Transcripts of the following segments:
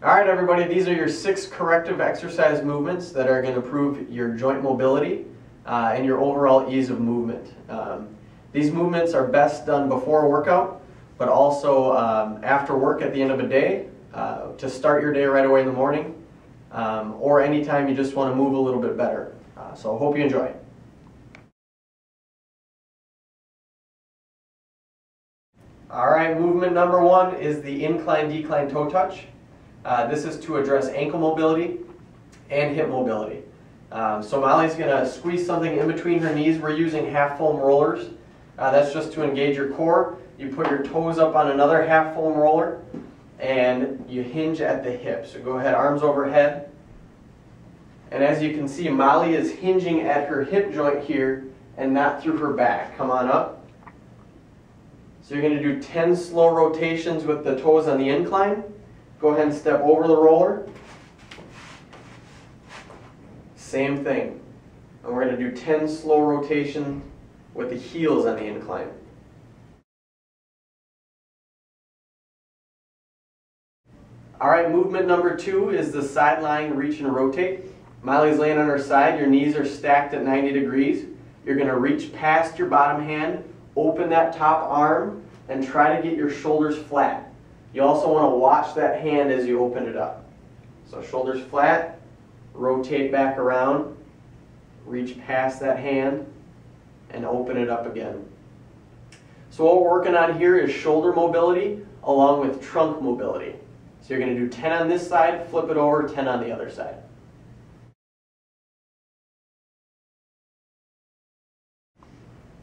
Alright everybody, these are your 6 corrective exercise movements that are going to improve your joint mobility and your overall ease of movement. These movements are best done before a workout, but also after work at the end of a day, to start your day right away in the morning, or anytime you just want to move a little bit better. So I hope you enjoy. Alright, movement number 1 is the incline-decline toe touch. This is to address ankle mobility and hip mobility. So Molly's going to squeeze something in between her knees. We're using half foam rollers. That's just to engage your core. You put your toes up on another half foam roller and you hinge at the hip. So go ahead, arms overhead. And as you can see, Molly is hinging at her hip joint here and not through her back. Come on up. So you're going to do 10 slow rotations with the toes on the incline. Go ahead and step over the roller. Same thing. And we're going to do 10 slow rotations with the heels on the incline. Alright, movement number 2 is the sideline reach and rotate. Molly's laying on her side. Your knees are stacked at 90 degrees. You're going to reach past your bottom hand, open that top arm, and try to get your shoulders flat. You also want to watch that hand as you open it up. So shoulders flat, rotate back around, reach past that hand, and open it up again. So what we're working on here is shoulder mobility along with trunk mobility. So you're going to do 10 on this side, flip it over, 10 on the other side.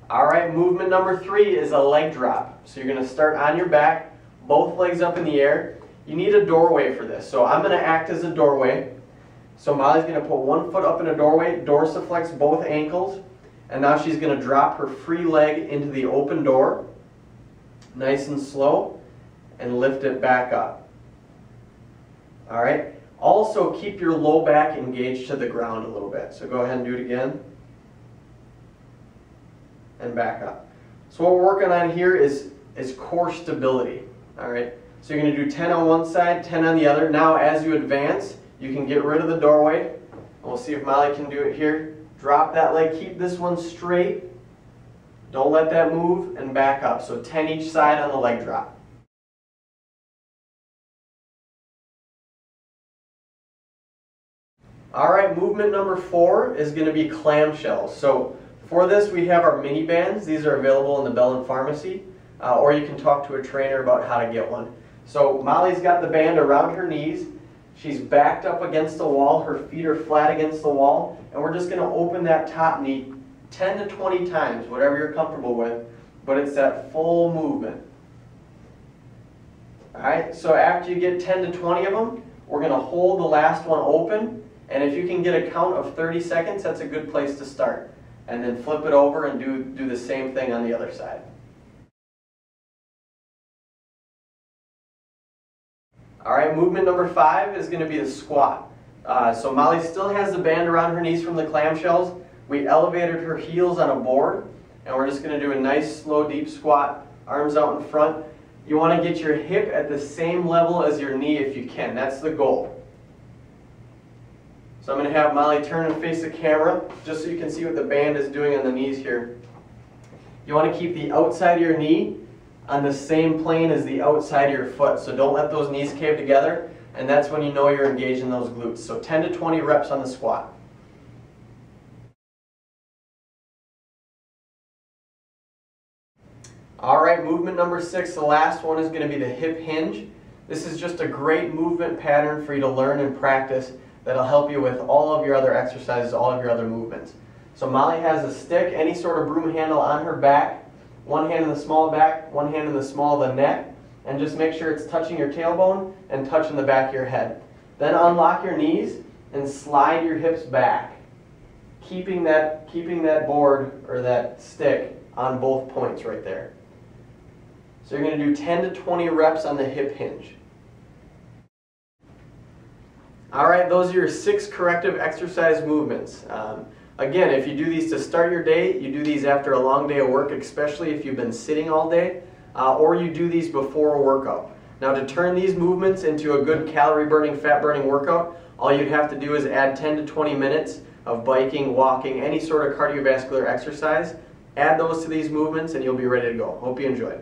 Alright, movement number 3 is a leg drop. So you're going to start on your back, both legs up in the air. You need a doorway for this. So I'm going to act as a doorway. So Molly's going to put one foot up in a doorway, dorsiflex both ankles, and now she's going to drop her free leg into the open door, nice and slow, and lift it back up. Alright, also keep your low back engaged to the ground a little bit. So go ahead and do it again, and back up. So what we're working on here is core stability. Alright, so you're going to do 10 on one side, 10 on the other. Now as you advance, you can get rid of the doorway. And we'll see if Molly can do it here. Drop that leg, keep this one straight. Don't let that move, and back up. So 10 each side on the leg drop. Alright, movement number 4 is going to be clam shells. So for this we have our mini bands. These are available in the Bellin pharmacy. Or you can talk to a trainer about how to get one. So Molly's got the band around her knees. She's backed up against the wall. Her feet are flat against the wall. And we're just going to open that top knee 10 to 20 times, whatever you're comfortable with. But it's that full movement. Alright, so after you get 10 to 20 of them, we're going to hold the last one open. And if you can get a count of 30 seconds, that's a good place to start. And then flip it over and do the same thing on the other side. Alright, movement number 5 is going to be the squat. So Molly still has the band around her knees from the clam shells. We elevated her heels on a board, and we're just going to do a nice, slow, deep squat, arms out in front. You want to get your hip at the same level as your knee if you can. That's the goal. So I'm going to have Molly turn and face the camera, just so you can see what the band is doing on the knees here. You want to keep the outside of your knee on the same plane as the outside of your foot. So don't let those knees cave together, and that's when you know you're engaging those glutes. So 10 to 20 reps on the squat. Alright, movement number 6, the last one, is going to be the hip hinge. This is just a great movement pattern for you to learn and practice that'll help you with all of your other exercises, all of your other movements. So Molly has a stick, any sort of broom handle on her back. One hand in the small of the back, one hand in the small of the neck, and just make sure it's touching your tailbone and touching the back of your head. Then unlock your knees and slide your hips back, keeping that board or that stick on both points right there. So you're going to do 10 to 20 reps on the hip hinge. Alright, those are your 6 corrective exercise movements. Again, if you do these to start your day, you do these after a long day of work, especially if you've been sitting all day, or you do these before a workout. Now to turn these movements into a good calorie burning, fat burning workout, all you'd have to do is add 10 to 20 minutes of biking, walking, any sort of cardiovascular exercise. Add those to these movements and you'll be ready to go. Hope you enjoyed.